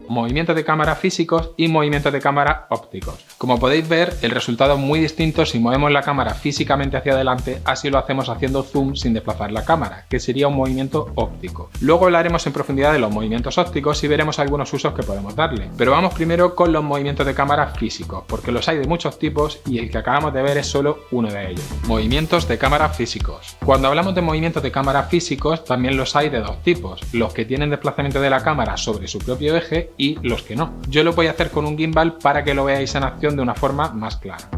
movimientos de cámara físicos y movimientos de cámara ópticos. Como podéis ver, el resultado es muy distinto si movemos la cámara físicamente hacia adelante, así lo hacemos haciendo zoom sin desplazar la cámara, que sería un movimiento óptico. Luego hablaremos en profundidad de los movimientos ópticos y veremos algunos usos que podemos darle. Pero vamos primero con los movimientos de cámara físicos, porque los hay de muchos tipos y el que acabamos de ver es solo uno de ellos. Movimientos de cámara físicos. Cuando hablamos de movimientos de cámara físicos, también los hay de dos tipos, los que tienen desplazamiento de la cámara sobre su propio eje y los que no. Yo lo voy a hacer con un gimbal para que lo veáis en acción de una forma más clara.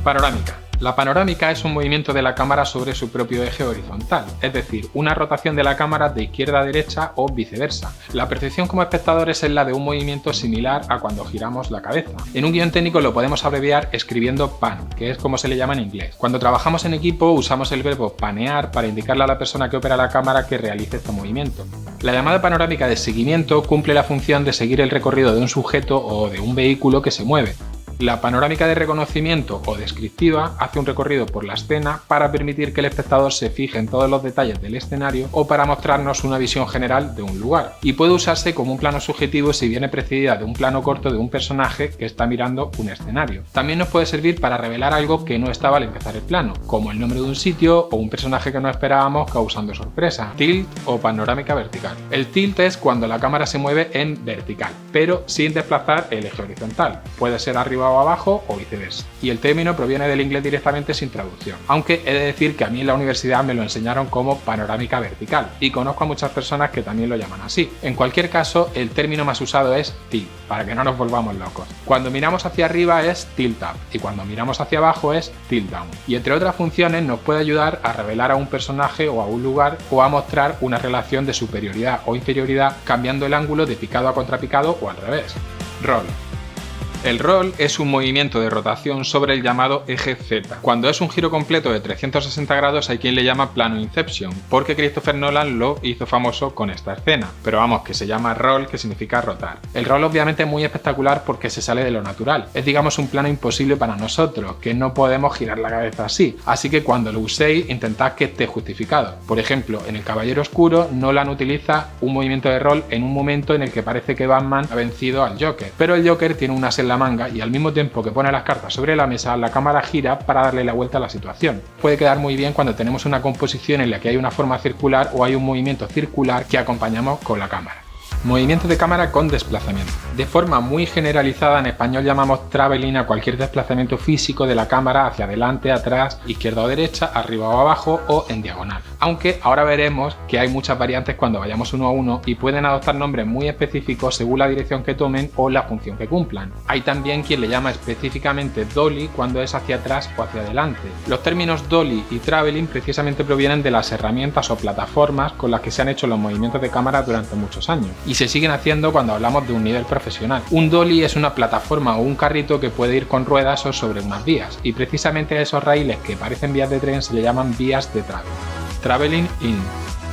Panorámica. La panorámica es un movimiento de la cámara sobre su propio eje horizontal, es decir, una rotación de la cámara de izquierda a derecha o viceversa. La percepción como espectadores es la de un movimiento similar a cuando giramos la cabeza. En un guión técnico lo podemos abreviar escribiendo pan, que es como se le llama en inglés. Cuando trabajamos en equipo usamos el verbo panear para indicarle a la persona que opera la cámara que realice este movimiento. La llamada panorámica de seguimiento cumple la función de seguir el recorrido de un sujeto o de un vehículo que se mueve. La panorámica de reconocimiento o descriptiva hace un recorrido por la escena para permitir que el espectador se fije en todos los detalles del escenario o para mostrarnos una visión general de un lugar, y puede usarse como un plano subjetivo si viene precedida de un plano corto de un personaje que está mirando un escenario. También nos puede servir para revelar algo que no estaba al empezar el plano, como el nombre de un sitio o un personaje que no esperábamos causando sorpresa. Tilt o panorámica vertical. El tilt es cuando la cámara se mueve en vertical, pero sin desplazar el eje horizontal. Puede ser arriba o abajo o viceversa, y el término proviene del inglés directamente sin traducción, aunque he de decir que a mí en la universidad me lo enseñaron como panorámica vertical y conozco a muchas personas que también lo llaman así. En cualquier caso, el término más usado es tilt, para que no nos volvamos locos. Cuando miramos hacia arriba es tilt up y cuando miramos hacia abajo es tilt down, y entre otras funciones nos puede ayudar a revelar a un personaje o a un lugar o a mostrar una relación de superioridad o inferioridad cambiando el ángulo de picado a contrapicado o al revés. Roll. El roll es un movimiento de rotación sobre el llamado eje Z. Cuando es un giro completo de 360 grados hay quien le llama plano Inception, porque Christopher Nolan lo hizo famoso con esta escena, pero vamos, que se llama roll, que significa rotar. El roll obviamente es muy espectacular porque se sale de lo natural, es digamos un plano imposible para nosotros, que no podemos girar la cabeza así que cuando lo uséis intentad que esté justificado. Por ejemplo, en El Caballero Oscuro Nolan utiliza un movimiento de roll en un momento en el que parece que Batman ha vencido al Joker, pero el Joker tiene un as en la manga y al mismo tiempo que pone las cartas sobre la mesa, la cámara gira para darle la vuelta a la situación. Puede quedar muy bien cuando tenemos una composición en la que hay una forma circular o hay un movimiento circular que acompañamos con la cámara. Movimiento de cámara con desplazamiento. De forma muy generalizada en español llamamos traveling a cualquier desplazamiento físico de la cámara hacia adelante, atrás, izquierda o derecha, arriba o abajo o en diagonal. Aunque ahora veremos que hay muchas variantes cuando vayamos uno a uno y pueden adoptar nombres muy específicos según la dirección que tomen o la función que cumplan. Hay también quien le llama específicamente dolly cuando es hacia atrás o hacia adelante. Los términos dolly y traveling precisamente provienen de las herramientas o plataformas con las que se han hecho los movimientos de cámara durante muchos años y se siguen haciendo cuando hablamos de un nivel profesional. Un dolly es una plataforma o un carrito que puede ir con ruedas o sobre unas vías, y precisamente a esos raíles que parecen vías de tren se le llaman vías de travel. Traveling in.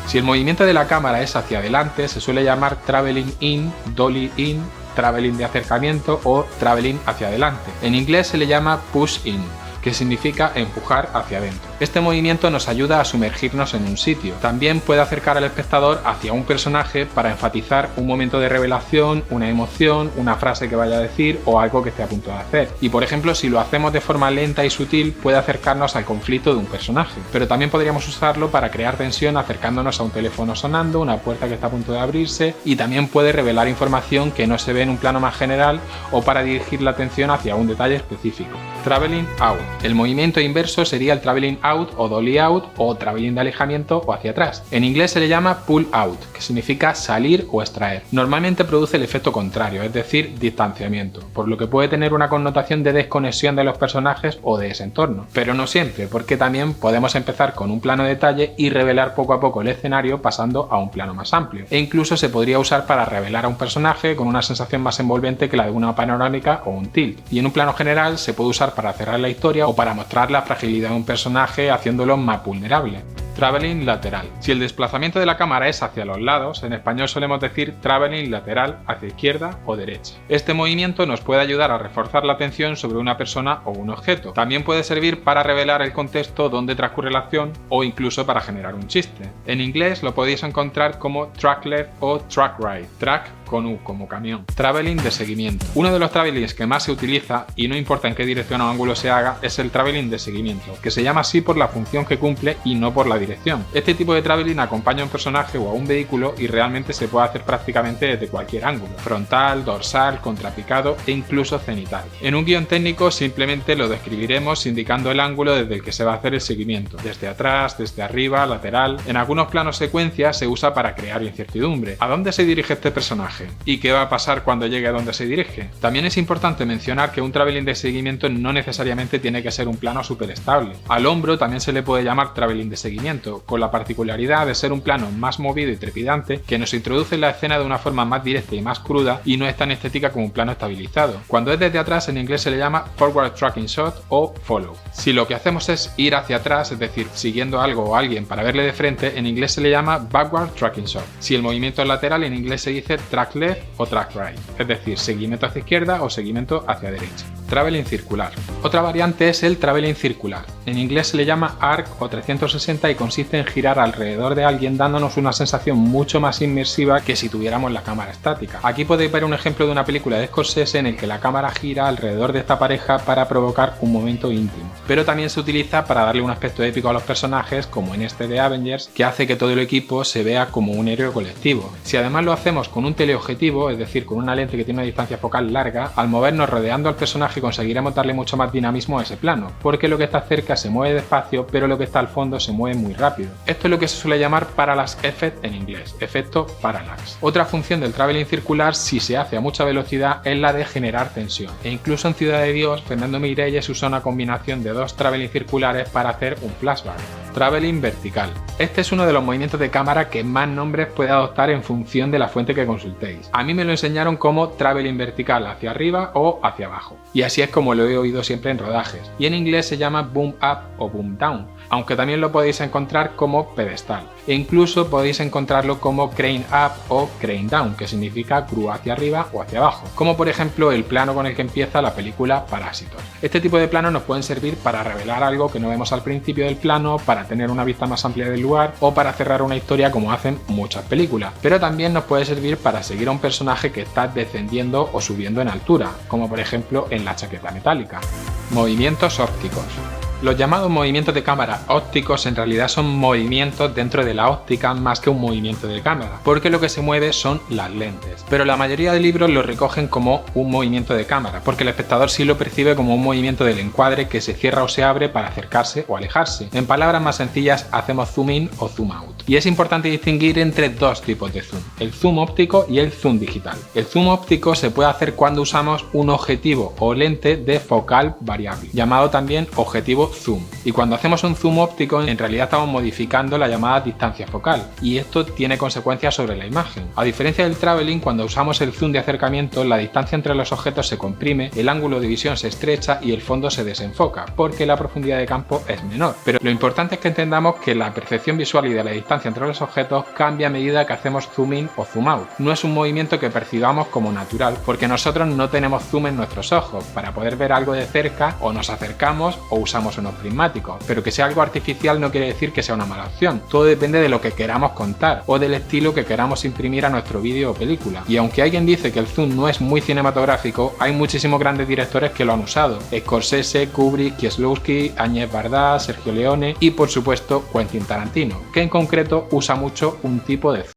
Si el movimiento de la cámara es hacia adelante se suele llamar traveling in, dolly in, traveling de acercamiento o traveling hacia adelante. En inglés se le llama push in, que significa empujar hacia adentro. Este movimiento nos ayuda a sumergirnos en un sitio. También puede acercar al espectador hacia un personaje para enfatizar un momento de revelación, una emoción, una frase que vaya a decir o algo que esté a punto de hacer. Y por ejemplo, si lo hacemos de forma lenta y sutil, puede acercarnos al conflicto de un personaje. Pero también podríamos usarlo para crear tensión acercándonos a un teléfono sonando, una puerta que está a punto de abrirse, y también puede revelar información que no se ve en un plano más general o para dirigir la atención hacia un detalle específico. Traveling out. El movimiento inverso sería el traveling out o dolly out o traveling de alejamiento o hacia atrás. En inglés se le llama pull out, que significa salir o extraer. Normalmente produce el efecto contrario, es decir, distanciamiento, por lo que puede tener una connotación de desconexión de los personajes o de ese entorno. Pero no siempre, porque también podemos empezar con un plano de detalle y revelar poco a poco el escenario pasando a un plano más amplio. E incluso se podría usar para revelar a un personaje con una sensación más envolvente que la de una panorámica o un tilt. Y en un plano general se puede usar para cerrar la historia o para mostrar la fragilidad de un personaje haciéndolo más vulnerable. Traveling lateral. Si el desplazamiento de la cámara es hacia los lados, en español solemos decir traveling lateral hacia izquierda o derecha. Este movimiento nos puede ayudar a reforzar la atención sobre una persona o un objeto. También puede servir para revelar el contexto donde transcurre la acción o incluso para generar un chiste. En inglés lo podéis encontrar como track left o track right. Track con U como camión. Traveling de seguimiento. Uno de los travelings que más se utiliza, y no importa en qué dirección o ángulo se haga, es el traveling de seguimiento, que se llama así por la función que cumple y no por la dirección. Este tipo de traveling acompaña a un personaje o a un vehículo y realmente se puede hacer prácticamente desde cualquier ángulo: frontal, dorsal, contrapicado e incluso cenital. En un guión técnico simplemente lo describiremos indicando el ángulo desde el que se va a hacer el seguimiento: desde atrás, desde arriba, lateral. En algunos planos secuencia se usa para crear incertidumbre. ¿A dónde se dirige este personaje? ¿Y qué va a pasar cuando llegue a donde se dirige? También es importante mencionar que un traveling de seguimiento no necesariamente tiene que ser un plano súper estable. Al hombro también se le puede llamar traveling de seguimiento, con la particularidad de ser un plano más movido y trepidante que nos introduce en la escena de una forma más directa y más cruda y no es tan estética como un plano estabilizado. Cuando es desde atrás, en inglés se le llama forward tracking shot o follow. Si lo que hacemos es ir hacia atrás, es decir, siguiendo algo o alguien para verle de frente, en inglés se le llama backward tracking shot. Si el movimiento es lateral, en inglés se dice track left o track right, es decir, seguimiento hacia izquierda o seguimiento hacia derecha. Traveling circular. Otra variante es el traveling circular. En inglés se le llama arc o 360 y consiste en girar alrededor de alguien dándonos una sensación mucho más inmersiva que si tuviéramos la cámara estática. Aquí podéis ver un ejemplo de una película de Scorsese en el que la cámara gira alrededor de esta pareja para provocar un momento íntimo. Pero también se utiliza para darle un aspecto épico a los personajes, como en este de Avengers, que hace que todo el equipo se vea como un héroe colectivo. Si además lo hacemos con un teleobjetivo, es decir, con una lente que tiene una distancia focal larga, al movernos rodeando al personaje conseguiremos darle mucho más dinamismo a ese plano, porque lo que está cerca se mueve despacio, pero lo que está al fondo se mueve muy rápido. Esto es lo que se suele llamar parallax effect en inglés, efecto parallax. Otra función del traveling circular, si se hace a mucha velocidad, es la de generar tensión. E incluso en Ciudad de Dios, Fernando Meirelles usa una combinación de dos traveling circulares para hacer un flashback. Traveling vertical. Este es uno de los movimientos de cámara que más nombres puede adoptar en función de la fuente que consultéis. A mí me lo enseñaron como traveling vertical hacia arriba o hacia abajo, y así es como lo he oído siempre en rodajes. Y en inglés se llama boom up o boom down, aunque también lo podéis encontrar como pedestal. E incluso podéis encontrarlo como crane up o crane down, que significa grúa hacia arriba o hacia abajo, como por ejemplo el plano con el que empieza la película Parásitos. Este tipo de planos nos pueden servir para revelar algo que no vemos al principio del plano, para tener una vista más amplia del lugar o para cerrar una historia, como hacen muchas películas. Pero también nos puede servir para seguir a un personaje que está descendiendo o subiendo en altura, como por ejemplo en La chaqueta metálica. Movimientos ópticos. Los llamados movimientos de cámara ópticos en realidad son movimientos dentro de la óptica más que un movimiento de cámara, porque lo que se mueve son las lentes. Pero la mayoría de libros lo recogen como un movimiento de cámara, porque el espectador sí lo percibe como un movimiento del encuadre que se cierra o se abre para acercarse o alejarse. En palabras más sencillas, hacemos zoom in o zoom out. Y es importante distinguir entre dos tipos de zoom: el zoom óptico y el zoom digital. El zoom óptico se puede hacer cuando usamos un objetivo o lente de focal variable, llamado también objetivo zoom. Y cuando hacemos un zoom óptico, en realidad estamos modificando la llamada distancia focal, y esto tiene consecuencias sobre la imagen. A diferencia del traveling, cuando usamos el zoom de acercamiento, la distancia entre los objetos se comprime, el ángulo de visión se estrecha y el fondo se desenfoca, porque la profundidad de campo es menor. Pero lo importante es que entendamos que la percepción visual y de la distancia entre los objetos cambia a medida que hacemos zoom in o zoom out. No es un movimiento que percibamos como natural, porque nosotros no tenemos zoom en nuestros ojos. Para poder ver algo de cerca, o nos acercamos o usamos unos prismáticos, pero que sea algo artificial no quiere decir que sea una mala opción. Todo depende de lo que queramos contar o del estilo que queramos imprimir a nuestro vídeo o película. Y aunque alguien dice que el zoom no es muy cinematográfico, hay muchísimos grandes directores que lo han usado: Scorsese, Kubrick, Kieslowski, Agnès Varda, Sergio Leone y por supuesto Quentin Tarantino, que en concreto usa mucho un tipo de zoom.